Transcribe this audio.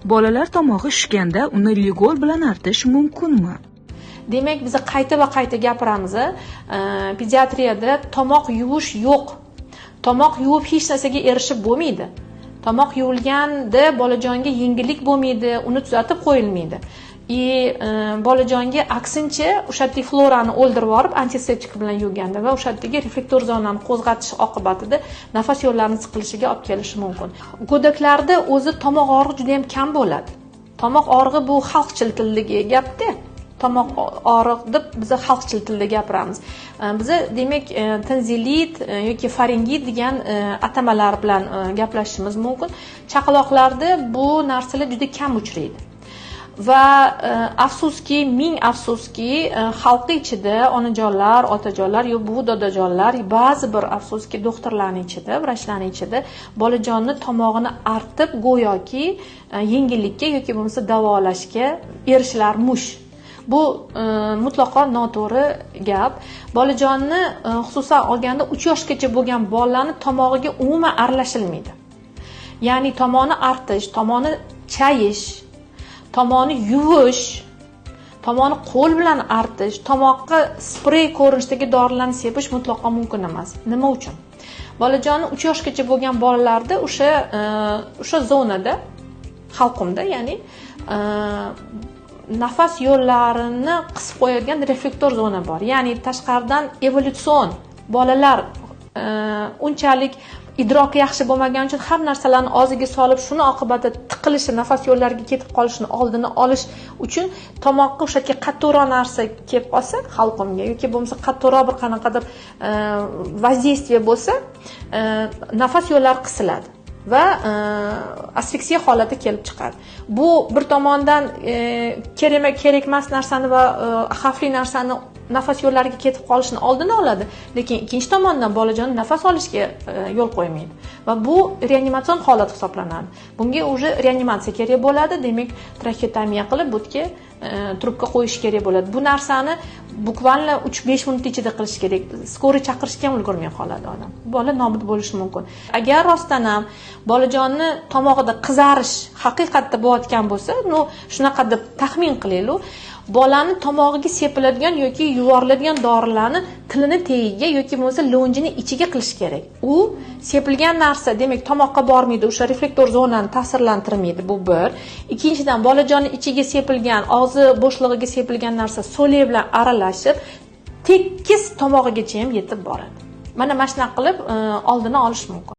Bolalar tomog'i shishganda uni ligol bilan artish mumkinmi? Demak, biz qayta va qayta gapiramiz, pediatriyada tomoq yuvish yo'q. Tomoq yuvib hech narsaga erishib bo'lmaydi. Tomoq yuvilganda bolajonga yengillik bo'lmaydi, uni tuzatib qo'yilmaydi. Bolajonga aksincha o'sha florani o'ldirib yorib antiseptik bilan yuvganda va o'shadagi reflektor zonani qo'zg'atish oqibatida nafas yo'llarini siqilishiga olib kelishi mumkin. Go'daklarda o'zi tomoq og'rig'i juda ham kam bo'ladi. Tomoq og'rig'i bu xalqchil tildagi gapda. Tomoq og'rig'i deb biz xalqchil tilda gapiramiz. Biz demak tonzillit yoki faringit degan atamalar bilan gaplashishimiz mumkin. Chaqaloqlarda bu narsalar juda kam uchraydi. Va afsuski, ming afsuski, xalqi ichida onajonlar, otajonlar, yo buvi dodajonlar, ba'zi bir afsuski doktorlarning ichida, vrachlarning ichida bolajonni tomog'ini artib go'yoki yengillikka yoki bo'lmasa davolashga erishlarmush. Bu mutlaqo noto'g'ri gap. Bolajonni xususan olganda 3 yoshgacha bo'lgan bolalarni tomog'iga umuman aralashilmaydi. Ya'ni tomog'ini artish, tomog'ini chayish, tomog'ini yuvish, tomog'ini qo'l bilan artish, tomoqqa sprey ko'rinishidagi dorilarni sepish mutlaqo mumkin emas. Nima uchun? Bolajonni 3 yoshgacha bo'lgan bolalarda o'sha zonada, halqumda, ya'ni nafas yo'llarini qisib qo'yadigan reflektor zona bor. Ya'ni tashqaridan evolyutsion bolalar unchalik idroki yaxshi bo'lmagani uchun har narsalarni og'ziga solib, shuni oqibatida tiqilishi, nafas yo'llariga ketib qolishini oldini olish uchun tomoqqa o'shaki qattiqroq narsa kelib qolsa, halqumga yoki bo'lmasa qattiqroq bir qanaqadir воздействие bo'lsa, nafas yo'llari qisiladi va asfiksiya holati kelib chiqadi. Bu bir tomondan kerak emas narsani va xavfli narsani nafas yo'llariga ketib qolishini oldini oladi, lekin ikkinchi tomondan bolajon nafas olishga yo'l qo'ymaydi va bu reanimatsion holat hisoblanadi. Bunga уже reanimatsiya kerak bo'ladi, demak traxeotomiya qilib budga trubka qo'yish kerak bo'ladi. Bu narsani bukvalno 3-5 minut ichida qilish kerak. Skoriy chaqirishga ham ulgurmay qoladi odam. Bola nobud bo'lishi mumkin. Agar rostdan ham bolajonni tomog'ida qizarish haqiqatda bo'layotgan bo'lsa, shunaqa deb taxmin qilaylik. Bolani tomog'iga sepiladigan yoki yuvoriladigan dorilarni tilini tagiga yoki bo'lmasa lo'njini ichiga qilish kerak. U sepilgan narsa, demak, tomoqqa bormaydi, o'sha reflektor zonani ta'sirlantirmaydi, bu bir. Ikkinchidan, bolajonning ichiga sepilgan, og'zi bo'shlig'iga sepilgan narsa so'lak bilan aralashib, tekis tomog'igacha ham yetib boradi. Mana shunaqa qilib oldini olish mumkin.